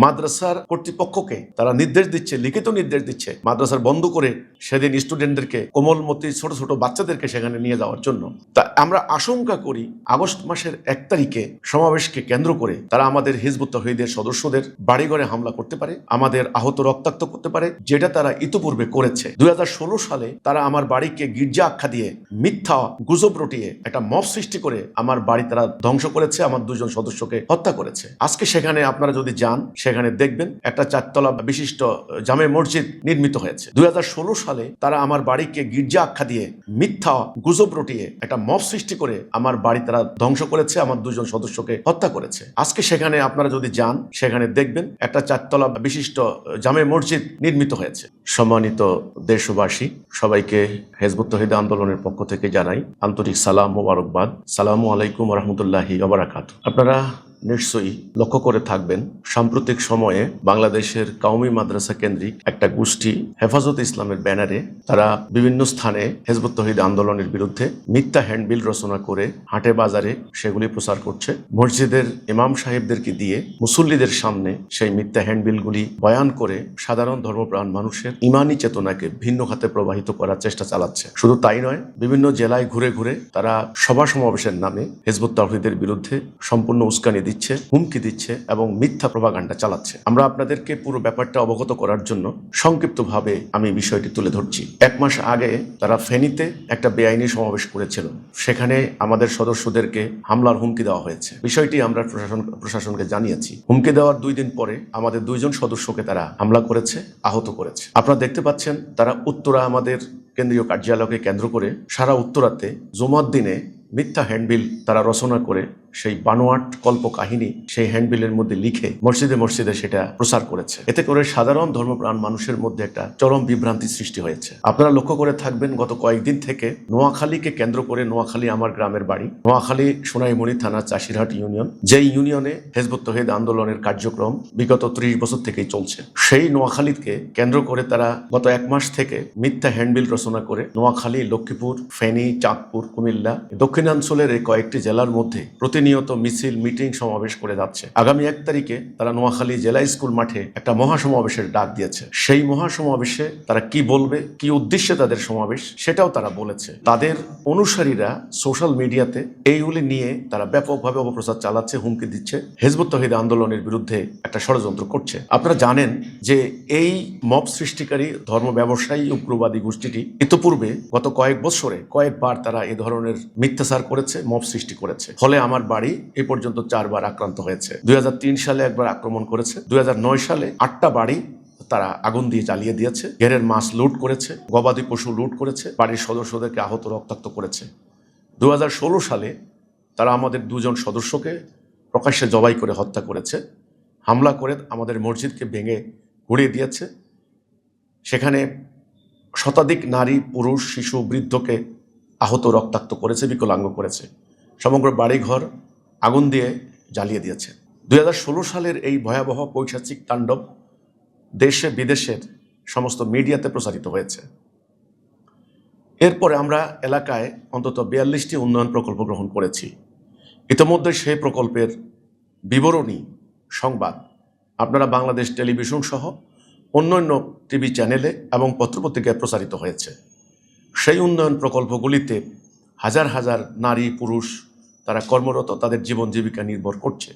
মাদ্রাসার কর্তৃপক্ষকে তারা নির্দেশ দিচ্ছে, লিখিত নির্দেশ দিচ্ছে মাদ্রাসার বন্ধ করে সেদিন স্টুডেন্টদেরকে, কোমলমতি ছোট ছোট বাচ্চাদেরকে সেখানে নিয়ে যাওয়ার জন্য। তা আমরা আশঙ্কা করি আগস্ট মাসের 1 তারিখে সমাবেশকে কেন্দ্র করে তারা আমাদের হিজবুত তাওহীদের সদস্যদের বাড়িঘরে হামলা করতে পারে, আমাদের আহত রক্তাক্ত করতে পারে, যেটা তারা ইতিপূর্বে করেছে। 2016 সালে তারা আমার বাড়িকে গির্জা আখ্যা দিয়ে মিথ্যা গুজব রটিয়ে একটা মব সৃষ্টি করে আমার বাড়ি তারা ধ্বংস করেছে, আমার 2 জন সদস্যকে হত্যা করেছে। আজকে সেখানে আপনারা যদি যান সেখানে দেখবেন একটা 4 তলা বিশিষ্ট জামে মসজিদ নির্মিত হয়েছে। 2016 সালে তারা আমার বাড়িকে গির্জা আখ্যা দিয়ে মিথ্যা গুজব রটিয়ে একটা মব সৃষ্টি করে আমার বাড়ি তারা ধ্বংস করেছে, আমার 2 জন সদস্যকে হত্যা করেছে। আজকে সেখানে আপনারা যদি যান সেখানে দেখবেন একটা 4 তলা বিশিষ্ট জামে মসজিদ নির্মিত হয়েছে। সম্মানিত দেশবাসী, সবাইকে হিজবুত তাওহীদ আন্দোলনের পক্ষ থেকে জানাই আন্তরিক সালাম মোবারকবাদ। সালামু আলাইকুম ওয়া রাহমাতুল্লাহি ওয়া বারাকাতুহু। আপনারা নিশ্চয়ই লক্ষ্য করে থাকবেন সাম্প্রতিক সময়ে বাংলাদেশের কওমি মাদ্রাসা কেন্দ্রিক একটা গোষ্ঠী হেফাজত ইসলামের ব্যানারে তারা বিভিন্ন স্থানে হিজবুত তাওহীদ আন্দোলনের বিরুদ্ধে মিথ্যা হ্যান্ডবিল রচনা করে হাটে বাজারে সেগুলি প্রচার করছে। মসজিদের ইমাম সাহেবদেরকে দিয়ে মুসল্লিদের সামনে সেই মিথ্যা হ্যান্ডবিলগুলি বয়ান করে সাধারণ ধর্মপ্রাণ মানুষের ইমানি চেতনাকে ভিন্ন খাতে প্রবাহিত করার চেষ্টা চালাচ্ছে। শুধু তাই নয়, বিভিন্ন জেলায় ঘুরে ঘুরে তারা সভা সমাবেশের নামে হিজবুত তাওহীদের বিরুদ্ধে সম্পূর্ণ উস্কানি দিচ্ছে, হুমকি দিচ্ছে এবং মিথ্যা প্রপাগান্ডা চালাচ্ছে। আমরা আপনাদেরকে পুরো ব্যাপারটা অবগত করার জন্য সংক্ষিপ্তভাবে আমি বিষয়টি তুলে ধরছি। 1 মাস আগে তারা ফেনীতে একটা বেআইনি সমাবেশ করেছিল, সেখানে আমাদের সদস্যদেরকে হামলার হুমকি দেওয়া হয়েছে। বিষয়টি আমরা প্রশাসনকে জানিয়েছি। হুমকি দেওয়ার 2 দিন পরে আমাদের 2 জন সদস্যকে তারা হামলা করেছে, আহত করেছে। আপনারা দেখতে পাচ্ছেন তারা উত্তরা আমাদের কেন্দ্রীয় কার্যালয়কে কেন্দ্র করে সারা উত্তরাতে জুমার দিনে মিথ্যা হ্যান্ডবিল তারা রচনা করে সেই বানোয়াট কল্প কাহিনী সেই হ্যান্ডবিলের মধ্যে লিখে মসজিদে মসজিদে সেটা প্রচার করেছে। এতে করে সাধারণ ধর্মপ্রাণ মানুষের মধ্যে একটা চরম বিভ্রান্তি সৃষ্টি হয়েছে। আপনারা লক্ষ্য করে থাকবেন গত কয়েকদিন থেকে নোয়াখালীকে কেন্দ্র করে, নোয়াখালী আমার গ্রামের বাড়ি, নোয়াখালী সোনাইমুড়ি থানা চাষিরহাট ইউনিয়ন, যেই ইউনিয়নে হিজবুত তাওহীদ আন্দোলনের কার্যক্রম বিগত 30 বছর থেকেই চলছে, সেই নোয়াখালীকে কেন্দ্র করে তারা গত 1 মাস থেকে মিথ্যা হ্যান্ডবিল রচনা করে নোয়াখালী, লক্ষ্মীপুর, ফেনী, চাঁদপুর, কুমিল্লা, দক্ষিণাঞ্চলের এই কয়েকটি জেলার মধ্যে প্রতিনিয়ত মিছিল, মিটিং, সমাবেশ করে যাচ্ছে। আগামী 1 তারিখে তারা নোয়াখালী জেলা স্কুল মাঠে একটা মহাসমাবেশের ডাক দিয়েছে। সেই মহাসমাবেশে তারা কি বলবে, কি উদ্দেশ্যে তাদের সমাবেশ, সেটাও তারা বলেছে। তাদের অনুসারীরা সোশ্যাল মিডিয়াতে এইগুলি নিয়ে তারা ব্যাপকভাবে অপপ্রচার চালাচ্ছে, হুমকি দিচ্ছে, হিজবুত তাওহীদ আন্দোলনের বিরুদ্ধে একটা ষড়যন্ত্র করছে। আপনারা জানেন যে এই মব সৃষ্টিকারী ধর্ম ব্যবসায়ী উগ্রবাদী গোষ্ঠীটি ইতিপূর্বে গত কয়েক বছরে কয়েকবার তারা এ ধরনের মিথ্যাচার করেছে, মব সৃষ্টি করেছে। ফলে আমার বাড়ি এ পর্যন্ত 4 বার আক্রান্ত হয়েছে। 2003 সালে একবার আক্রমণ করেছে। 2009 সালে 8টা বাড়ি তারা আগুন দিয়ে জ্বালিয়ে দিয়েছে, ঘেরের মাছ লুট করেছে, গবাদি পশু লুট করেছে, বাড়ির সদস্যদেরকে আহত রক্তাক্ত করেছে। 2016 সালে তারা আমাদের 2 জন সদস্যকে প্রকাশ্যে জবাই করে হত্যা করেছে, হামলা করে আমাদের মসজিদকে ভেঙে গুঁড়িয়ে দিয়েছে। সেখানে শতাধিক নারী, পুরুষ, শিশু, বৃদ্ধকে আহত রক্তাক্ত করেছে, বিকলাঙ্গ করেছে, সমগ্র বাড়িঘর আগুন দিয়ে জ্বালিয়ে দিয়েছে। 2016 সালের এই ভয়াবহ পৈশাচিক তাণ্ডব দেশে বিদেশের সমস্ত মিডিয়াতে প্রচারিত হয়েছে। এরপরে আমরা এলাকায় অন্তত 42টি উন্নয়ন প্রকল্প গ্রহণ করেছি। ইতিমধ্যে সেই প্রকল্পের বিবরণী সংবাদ আপনারা বাংলাদেশ টেলিভিশন সহ অন্যান্য টিভি চ্যানেলে এবং পত্রপত্রিকায় প্রচারিত হয়েছে। সেই উন্নয়ন প্রকল্পগুলিতে হাজার হাজার নারী, পুরুষ তারা কর্মরত, তাদের জীবন জীবিকা নির্ভর করছে।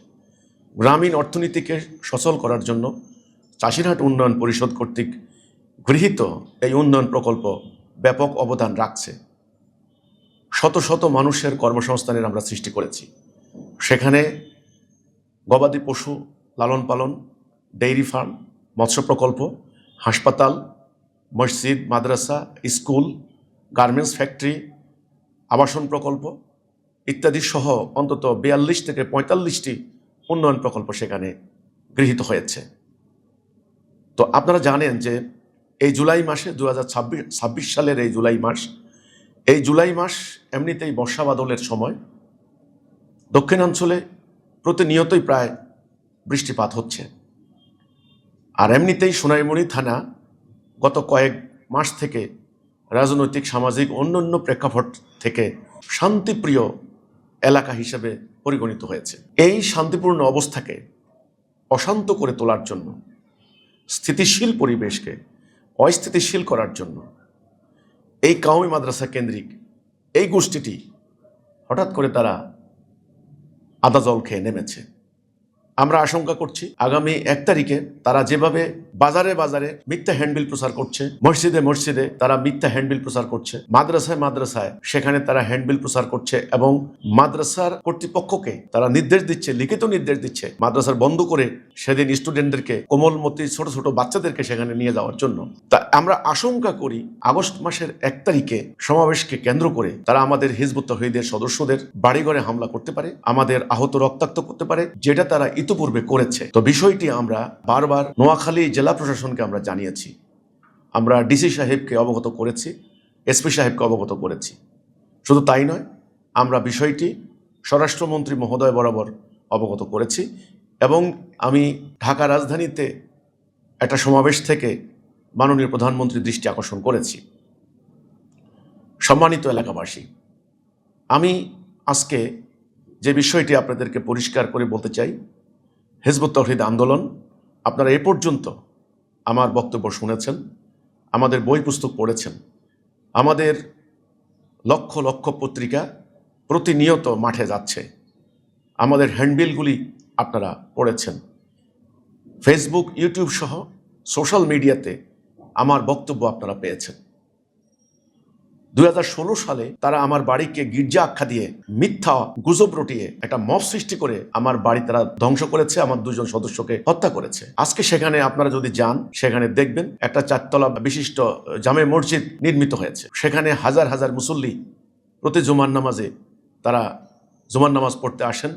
গ্রামীণ অর্থনীতিকে সচল করার জন্য চাষিরহাট উন্নয়ন পরিষদ কর্তৃক গৃহীত এই উন্নয়ন প্রকল্প ব্যাপক অবদান রাখছে। শত শত মানুষের কর্মসংস্থানের আমরা সৃষ্টি করেছি। সেখানে গবাদি পশু লালন পালন, ডেইরি ফার্ম, মৎস্য প্রকল্প, হাসপাতাল, মসজিদ, মাদ্রাসা, স্কুল, গার্মেন্টস ফ্যাক্টরি, আবাসন প্রকল্প ইত্যাদি সহ অন্তত 42 থেকে 45টি উন্নয়ন প্রকল্প সেখানে গৃহীত হয়েছে। তো আপনারা জানেন যে এই জুলাই মাসে 2026 সালের এই জুলাই মাস এমনিতেই বর্ষা বাদলের সময়। দক্ষিণাঞ্চলে প্রতিনিয়তই প্রায় বৃষ্টিপাত হচ্ছে। আর এমনিতেই সোনাইমুড়ি থানা গত কয়েক মাস থেকে রাজনৈতিক, সামাজিক, অন্যান্য প্রেক্ষাপট থেকে শান্তিপ্রিয় এলাকা হিসেবে পরিগণিত হয়েছে। এই শান্তিপূর্ণ অবস্থাকে অশান্ত করে তোলার জন্য, স্থিতিশীল পরিবেশকে অস্থিতিশীল করার জন্য এই কওমি মাদ্রাসা কেন্দ্রিক এই গোষ্ঠীটি হঠাৎ করে তারা আদা জল খেয়ে নেমেছে। আমরা আশঙ্কা করছি আগামী 1 তারিখে তারা যেভাবে বাজারে বাজারে মিথ্যা হ্যান্ডবিল প্রচার করছে, মসজিদে মসজিদে তারা মিথ্যা হ্যান্ডবিল প্রচার করছে, মাদ্রাসায় মাদ্রাসায় সেখানে তারা হ্যান্ডবিল প্রচার করছে এবং মাদ্রাসার কর্তৃপক্ষকে তারা নির্দেশ দিচ্ছে, লিখিত নির্দেশ দিচ্ছে মাদ্রাসার বন্ধ করে সেদিন স্টুডেন্টদেরকে, কোমলমতি ছোট ছোট বাচ্চাদেরকে সেখানে নিয়ে যাওয়ার জন্য। তা আমরা আশঙ্কা করি আগস্ট মাসের 1 তারিখে সমাবেশকে কেন্দ্র করে তারা আমাদের হিজবুত তাওহীদের সদস্যদের বাড়িঘরে হামলা করতে পারে, আমাদের আহত রক্তাক্ত করতে পারে, যেটা তারা ইতিপূর্বে করেছে। তো বিষয়টি আমরা বারবার নোয়াখালী জেলা প্রশাসনকে আমরা জানিয়েছি, আমরা ডিসি সাহেবকে অবগত করেছি, এসপি সাহেবকে অবগত করেছি। শুধু তাই নয়, আমরা বিষয়টি স্বরাষ্ট্রমন্ত্রী মহোদয় বরাবর অবগত করেছি এবং আমি ঢাকা রাজধানীতে একটা সমাবেশ থেকে মাননীয় প্রধানমন্ত্রীর দৃষ্টি আকর্ষণ করেছি। সম্মানিত এলাকাবাসী, আমি আজকে যে বিষয়টি আপনাদেরকে পরিষ্কার করে বলতে চাই, হিজবুত তাওহীদ আন্দোলন, আপনারা এ পর্যন্ত আমার বক্তব্য শুনেছেন, আমাদের বই পুস্তক পড়েছেন, আমাদের লক্ষ লক্ষ পত্রিকা প্রতিনিয়ত মাঠে যাচ্ছে, আমাদের হ্যান্ডবিলগুলি আপনারা পড়েছেন, ফেসবুক, ইউটিউব সহ সোশ্যাল মিডিয়াতে আমার বক্তব্য আপনারা পেয়েছেন। 2016 সালে তারা আমার বাড়িকে গির্জা আখ্যা দিয়ে মিথ্যা গুজব রটিয়ে একটা মব সৃষ্টি করে আমার বাড়ি তারা ধ্বংস করেছে, আমার 2 জন সদস্যকে হত্যা করেছে। আজকে সেখানে আপনারা যদি যান, সেখানে দেখবেন একটা 4 তলা বিশিষ্ট জামে মসজিদ নির্মিত হয়েছে। সেখানে হাজার হাজার মুসল্লি প্রতি জুমার নামাজে তারা জুমার নামাজ পড়তে আসেন।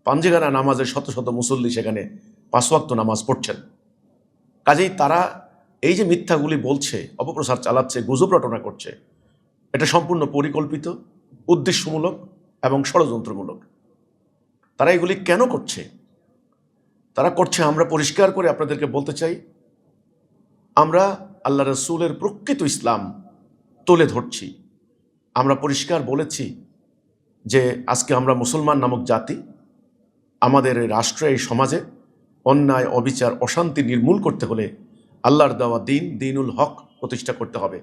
পাঞ্জেগানা নামাজে শত শত মুসল্লি সেখানে 5 ওয়াক্ত নামাজ পড়ছেন। কাজেই তারা এই যে মিথ্যাগুলি বলছে, অপপ্রচার চালাচ্ছে, গুজব রটনা করছে, এটা সম্পূর্ণ পরিকল্পিত, উদ্দেশ্যমূলক এবং ষড়যন্ত্রমূলক। তারা এগুলি কেন করছে? তারা করছে, আমরা পরিষ্কার করে আপনাদেরকে বলতে চাই, আমরা আল্লাহ রাসূলের প্রকৃত ইসলাম তুলে ধরছি। আমরা পরিষ্কার বলেছি যে আজকে আমরা মুসলমান নামক জাতি, আমাদের এই রাষ্ট্রে, এই সমাজে অন্যায়, অবিচার, অশান্তি নির্মূল করতে হলে আল্লাহর দেওয়া দিন, দিনুল হক প্রতিষ্ঠা করতে হবে।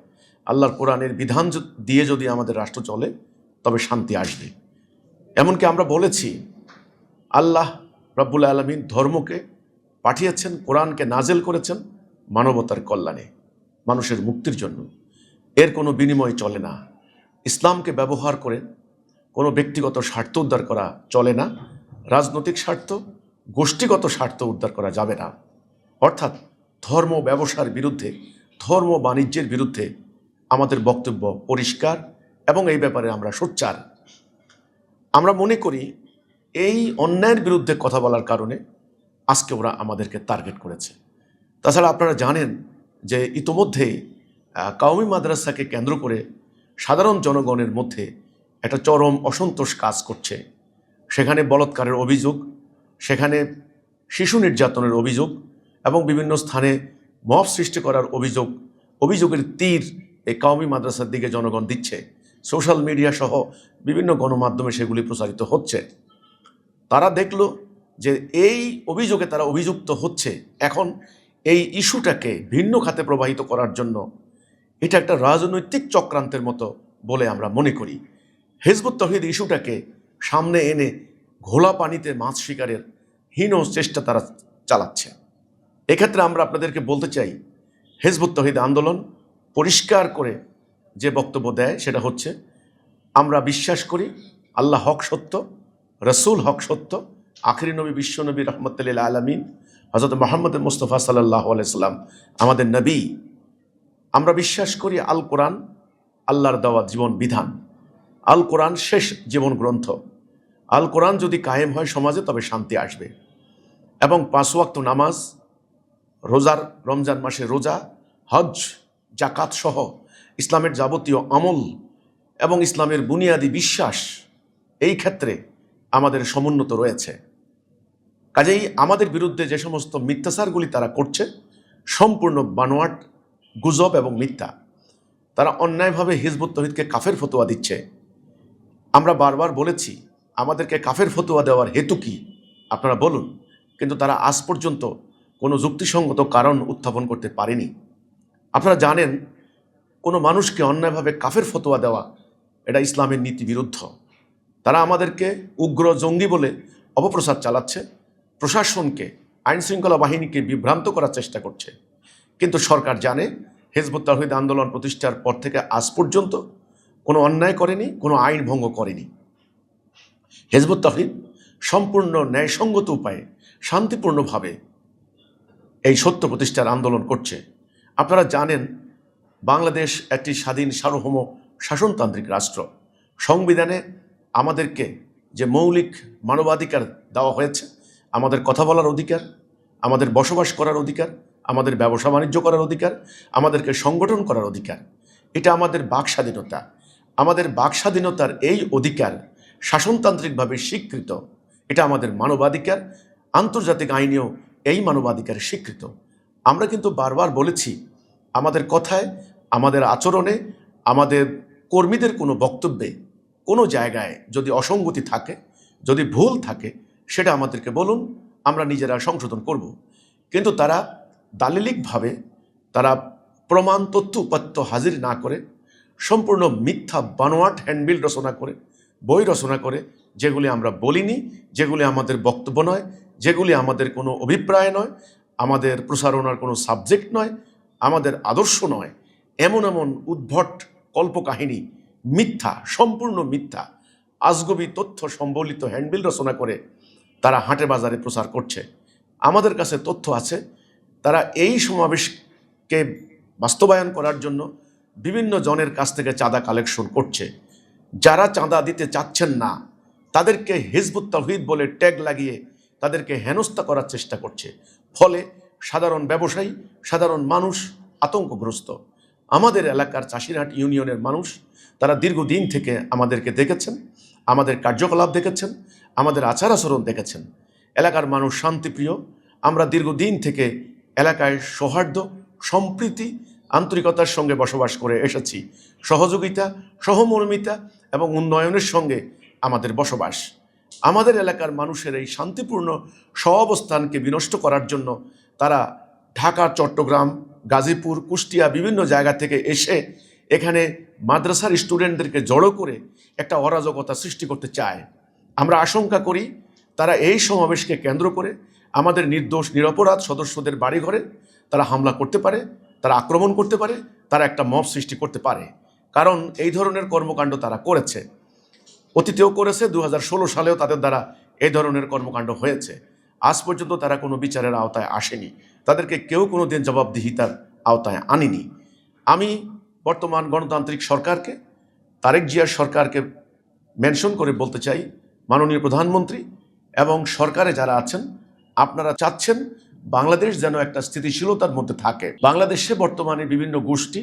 আল্লাহর কোরআনের বিধান দিয়ে যদি আমাদের রাষ্ট্র চলে, তবে শান্তি আসবে। এমনকি আমরা বলেছি, আল্লাহ রাব্বুল আলামিন ধর্মকে পাঠিয়েছেন, কোরআনকে নাজেল করেছেন মানবতার কল্যাণে, মানুষের মুক্তির জন্য। এর কোনো বিনিময় চলে না। ইসলামকে ব্যবহার করে কোনো ব্যক্তিগত স্বার্থ উদ্ধার করা চলে না, রাজনৈতিক স্বার্থ, গোষ্ঠীগত স্বার্থ উদ্ধার করা যাবে না। অর্থাৎ ধর্ম ব্যবসার বিরুদ্ধে, ধর্ম বাণিজ্যের বিরুদ্ধে আমাদের বক্তব্য পরিষ্কার এবং এই ব্যাপারে আমরা সোচ্চার। আমরা মনে করি এই অন্যায়ের বিরুদ্ধে কথা বলার কারণে আজকে ওরা আমাদেরকে টার্গেট করেছে। তাছাড়া আপনারা জানেন যে ইতোমধ্যেই কওমি মাদ্রাসাকে কেন্দ্র করে সাধারণ জনগণের মধ্যে একটা চরম অসন্তোষ কাজ করছে। সেখানে বলাৎকারের অভিযোগ, সেখানে শিশু নির্যাতনের অভিযোগ এবং বিভিন্ন স্থানে মব সৃষ্টি করার অভিযোগের তীর এই কওমি মাদ্রাসার দিকে জনগণ দিচ্ছে। সোশ্যাল মিডিয়া সহ বিভিন্ন গণমাধ্যমে সেগুলি প্রচারিত হচ্ছে। তারা দেখল যে এই অভিযোগে তারা অভিযুক্ত হচ্ছে। এখন এই ইস্যুটাকে ভিন্ন খাতে প্রবাহিত করার জন্য এটা একটা রাজনৈতিক চক্রান্তের মতো বলে আমরা মনে করি। হিজবুত তাওহীদ ইস্যুটাকে সামনে এনে ঘোলা পানিতে মাছ শিকারের হীন চেষ্টা তারা চালাচ্ছে। এক্ষেত্রে আমরা আপনাদেরকে বলতে চাই, হিজবুত তাওহীদ আন্দোলন পরিষ্কার করে যে বক্তব্য দেয় সেটা হচ্ছে, আমরা বিশ্বাস করি আল্লাহ হক সত্য, রসুল হক সত্য, আখিরি নবী বিশ্বনবী রহমতুল আলমিন হযরত মুহাম্মদ মুস্তাফা সাল্লাল্লাহু আলাইহি সাল্লাম আমাদের নবী। আমরা বিশ্বাস করি আল কোরআন আল্লাহর দেওয়া জীবন বিধান, আল কোরআন শেষ জীবন গ্রন্থ। আল কোরআন যদি কায়েম হয় সমাজে, তবে শান্তি আসবে। এবং 5 ওয়াক্ত নামাজ, রোজার, রমজান মাসে রোজা, হজ, জাকাত সহ ইসলামের যাবতীয় আমল এবং ইসলামের বুনিয়াদি বিশ্বাস, এই ক্ষেত্রে আমাদের সমুন্নত রয়েছে। কাজেই আমাদের বিরুদ্ধে যে সমস্ত মিথ্যাচারগুলি তারা করছে, সম্পূর্ণ বানোয়াট, গুজব এবং মিথ্যা। তারা অন্যায়ভাবে হিজবুত তাওহীদকে কাফের ফতোয়া দিচ্ছে। আমরা বারবার বলেছি, আমাদেরকে কাফের ফতোয়া দেওয়ার হেতু কি আপনারা বলুন। কিন্তু তারা আজ পর্যন্ত কোনো যুক্তিসঙ্গত কারণ উত্থাপন করতে পারেনি। আপনারা জানেন, কোনো মানুষকে অন্যায়ভাবে কাফের ফতোয়া দেওয়া এটা ইসলামের নীতি বিরুদ্ধ। তারা আমাদেরকে উগ্র জঙ্গি বলে অপপ্রচার চালাচ্ছে, প্রশাসনকে, আইনশৃঙ্খলা বাহিনীকে বিভ্রান্ত করার চেষ্টা করছে। কিন্তু সরকার জানে হিজবুত তাওহীদ আন্দোলন প্রতিষ্ঠার পর থেকে আজ পর্যন্ত কোনো অন্যায় করেনি, কোনো আইন ভঙ্গ করেনি। হিজবুত তাওহীদ সম্পূর্ণ ন্যায়সঙ্গত উপায়ে শান্তিপূর্ণভাবে এই সত্য প্রতিষ্ঠার আন্দোলন করছে। আপনারা জানেন, বাংলাদেশ একটি স্বাধীন সার্বভৌম শাসনতান্ত্রিক রাষ্ট্র। সংবিধানে আমাদেরকে যে মৌলিক মানবাধিকার দেওয়া হয়েছে, আমাদের কথা বলার অধিকার, আমাদের বসবাস করার অধিকার, আমাদের ব্যবসা বাণিজ্য করার অধিকার, আমাদেরকে সংগঠন করার অধিকার, এটা আমাদের বাক স্বাধীনতা। আমাদের বাক স্বাধীনতার এই অধিকার শাসনতান্ত্রিকভাবে স্বীকৃত। এটা আমাদের মানবাধিকার, আন্তর্জাতিক আইনেও এই মানবাধিকার স্বীকৃত। আমরা কিন্তু বারবার বলেছি, আমাদের কথায়, আমাদের আচরণে, আমাদের কর্মীদের কোনো বক্তব্যে, কোনো জায়গায় যদি অসঙ্গতি থাকে, যদি ভুল থাকে, সেটা আমাদেরকে বলুন, আমরা নিজেরা সংশোধন করব। কিন্তু তারা দালিলিকভাবে, তারা প্রমাণ তথ্য উপাত্ত হাজির না করে সম্পূর্ণ মিথ্যা বানোয়াট হ্যান্ডবিল রচনা করে, বই রচনা করে, যেগুলি আমরা বলিনি, যেগুলি আমাদের বক্তব্য নয়, যেগুলি আমাদের কোনো অভিপ্রায় নয়, আমাদের প্রচারণার কোনো সাবজেক্ট নয়, আমাদের আদর্শ নয়, এমন এমন উদ্ভট কল্পকাহিনী, মিথ্যা, সম্পূর্ণ মিথ্যা, আজগবি তথ্য সম্বলিত হ্যান্ডবিল রচনা করে তারা হাটে বাজারে প্রচার করছে। আমাদের কাছে তথ্য আছে, তারা এই সমাবেশকে বাস্তবায়ন করার জন্য বিভিন্ন জনের কাছ থেকে চাঁদা কালেকশন করছে। যারা চাঁদা দিতে চাচ্ছেন না, তাদেরকে হিজবুত তাওহীদ বলে ট্যাগ লাগিয়ে তাদেরকে হেনস্থা করার চেষ্টা করছে। ফলে সাধারণ ব্যবসায়ী, সাধারণ মানুষ আতঙ্কগ্রস্ত। আমাদের এলাকার চাষিরহাট ইউনিয়নের মানুষ, তারা দীর্ঘদিন থেকে আমাদেরকে দেখেছেন, আমাদের কার্যকলাপ দেখেছেন, আমাদের আচার আচরণ দেখেছেন। এলাকার মানুষ শান্তিপ্রিয়। আমরা দীর্ঘদিন থেকে এলাকায় সৌহার্দ্য, সম্প্রীতি, আন্তরিকতার সঙ্গে বসবাস করে এসেছি। সহযোগিতা, সহমর্মিতা এবং উন্নয়নের সঙ্গে আমাদের বসবাস। আমাদের এলাকার মানুষের এই শান্তিপূর্ণ সহাবস্থানকে বিনষ্ট করার জন্য তারা ঢাকা, চট্টগ্রাম, গাজীপুর, কুষ্টিয়া বিভিন্ন জায়গা থেকে এসে এখানে মাদ্রাসার স্টুডেন্টদেরকে জড়ো করে একটা অরাজকতা সৃষ্টি করতে চায়। আমরা আশঙ্কা করি তারা এই সমাবেশকে কেন্দ্র করে আমাদের নির্দোষ নিরপরাধ সদস্যদের বাড়িঘরে তারা হামলা করতে পারে, তারা আক্রমণ করতে পারে, তারা একটা মব সৃষ্টি করতে পারে। কারণ এই ধরনের কর্মকাণ্ড তারা করেছে, অতীতেও করেছে, 2016 সালেও তাদের দ্বারা এই ধরনের কর্মকাণ্ড হয়েছে। আজ পর্যন্ত তারা কোনো বিচারের আওতায় আসেনি, তাদেরকে কেউ কোনো দিন জবাবদিহিতার আওতায় আনেনি। আমি বর্তমান গণতান্ত্রিক সরকারকে, তারেক জিয়া সরকারকে মেনশন করে বলতে চাই, মাননীয় প্রধানমন্ত্রী এবং সরকারে যারা আছেন, আপনারা চাচ্ছেন বাংলাদেশ যেন একটা স্থিতিশীলতার মধ্যে থাকে। বাংলাদেশে বর্তমানে বিভিন্ন গোষ্ঠী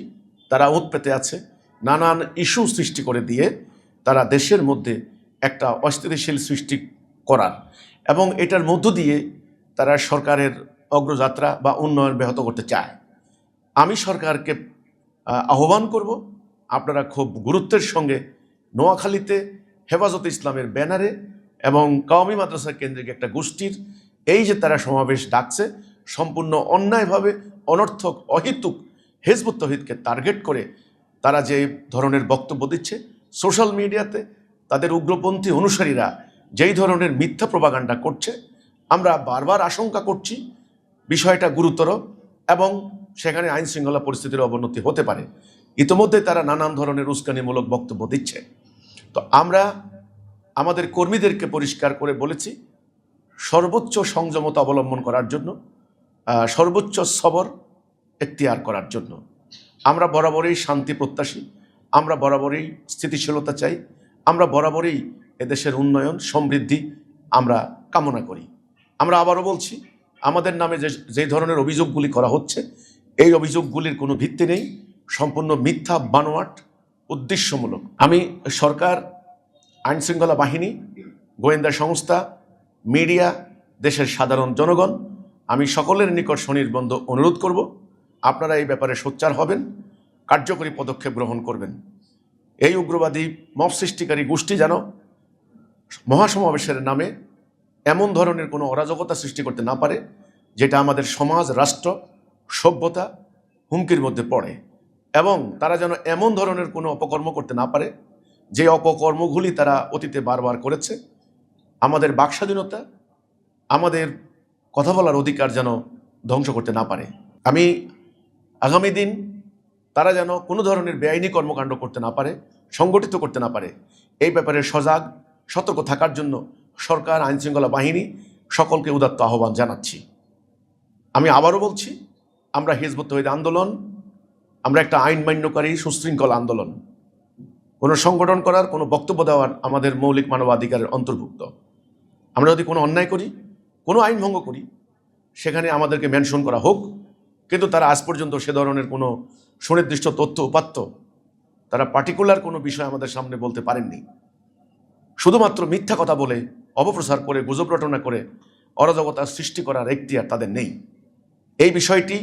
তারা ওত পেতে আছে, নানান ইস্যু সৃষ্টি করে দিয়ে তারা দেশের মধ্যে একটা অস্থিতিশীল সৃষ্টি করার এবং এটার মধ্য দিয়ে তারা সরকারের অগ্রযাত্রা বা উন্নয়ন ব্যাহত করতে চায়। আমি সরকারকে আহ্বান করব, আপনারা খুব গুরুত্বের সঙ্গে নোয়াখালীতে হেফাজতে ইসলামের ব্যানারে এবং কওমি মাদ্রাসা কেন্দ্রিক একটা গোষ্ঠীর এই যে তারা সমাবেশ ডাকছে, সম্পূর্ণ অন্যায়ভাবে, অনর্থক, অহেতুক হিজবুত তাওহীদকে টার্গেট করে তারা যে ধরনের বক্তব্য দিচ্ছে সোশ্যাল মিডিয়াতে, তাদের উগ্রপন্থী অনুসারীরা যেই ধরনের মিথ্যা প্রপাগান্ডা করছে, আমরা বারবার আশঙ্কা করছি বিষয়টা গুরুতর এবং সেখানে আইন শৃঙ্খলা পরিস্থিতির অবনতি হতে পারে। ইতিমধ্যে তারা নানান ধরনের উস্কানিমূলক বক্তব্য দিচ্ছে। তো আমরা আমাদের কর্মীদেরকে পরিষ্কার করে বলেছি সর্বোচ্চ সংযমতা অবলম্বন করার জন্য, সর্বোচ্চ সবর এখতিয়ার করার জন্য। আমরা বরাবরই শান্তি প্রত্যাশী, আমরা বরাবরই স্থিতিশীলতা চাই, আমরা বরাবরই এদেশের উন্নয়ন, সমৃদ্ধি আমরা কামনা করি। আমরা আবারও বলছি, আমাদের নামে যে ধরনের অভিযোগগুলি করা হচ্ছে, এই অভিযোগগুলির কোনো ভিত্তি নেই, সম্পূর্ণ মিথ্যা, বানোয়াট, উদ্দেশ্যমূলক। আমি সরকার, আইনশৃঙ্খলা বাহিনী, গোয়েন্দা সংস্থা, মিডিয়া, দেশের সাধারণ জনগণ, আমি সকলের নিকট সনির্বন্ধ অনুরোধ করব, আপনারা এই ব্যাপারে সোচ্চার হবেন, কার্যকরী পদক্ষেপ গ্রহণ করবেন। এই উগ্রবাদী মব সৃষ্টিকারী গোষ্ঠী যেন মহাসমাবেশের নামে এমন ধরনের কোনো অরাজকতা সৃষ্টি করতে না পারে যেটা আমাদের সমাজ, রাষ্ট্র, সভ্যতা হুমকির মধ্যে পড়ে, এবং তারা যেন এমন ধরনের কোনো অপকর্ম করতে না পারে যে অপকর্মগুলি তারা অতীতে বারবার করেছে। আমাদের বাকস্বাধীনতা, আমাদের কথা বলার অধিকার যেন ধ্বংস করতে না পারে। আমি আগামী দিন তারা যেন কোনো ধরনের বেআইনি কর্মকাণ্ড করতে না পারে, সংগঠিত করতে না পারে, এই ব্যাপারে সজাগ সতর্ক থাকার জন্য সরকার, আইনশৃঙ্খলা বাহিনী সকলকে উদাত্ত আহ্বান জানাচ্ছি। আমি আবারও বলছি, আমরা হিজবুত তৌহিদ আন্দোলন, আমরা একটা আইন মান্যকারী সুশৃঙ্খল আন্দোলন। কোনো সংগঠন করার, কোনো বক্তব্য দেওয়ার আমাদের মৌলিক মানবাধিকারের অন্তর্ভুক্ত। আমরা যদি কোনো অন্যায় করি, কোনো আইন ভঙ্গ করি, সেখানে আমাদেরকে মেনশন করা হোক, কিন্তু তারা আজ পর্যন্ত সে ধরনের কোনো সুনির্দিষ্ট তথ্য উপাত্ত, তারা পার্টিকুলার কোনো বিষয় আমাদের সামনে বলতে পারেননি। শুধুমাত্র মিথ্যা কথা বলে, অপপ্রচার করে, গুজব রটনা করে অরাজকতা সৃষ্টি করার এখতিয়ার তাদের নেই। এই বিষয়টি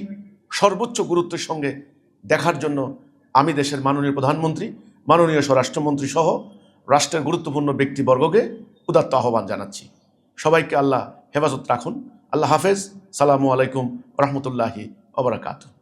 সর্বোচ্চ গুরুত্বের সঙ্গে দেখার জন্য আমি দেশের মাননীয় প্রধানমন্ত্রী, মাননীয় স্বরাষ্ট্রমন্ত্রী সহ রাষ্ট্রের গুরুত্বপূর্ণ ব্যক্তিবর্গকে উদাত্ত আহ্বান জানাচ্ছি। সবাইকে আল্লাহ হেফাজত রাখুন। আল্লাহ হাফেজ। সালামু আলাইকুম রহমতুল্লাহি ওয়া বারাকাতুহু।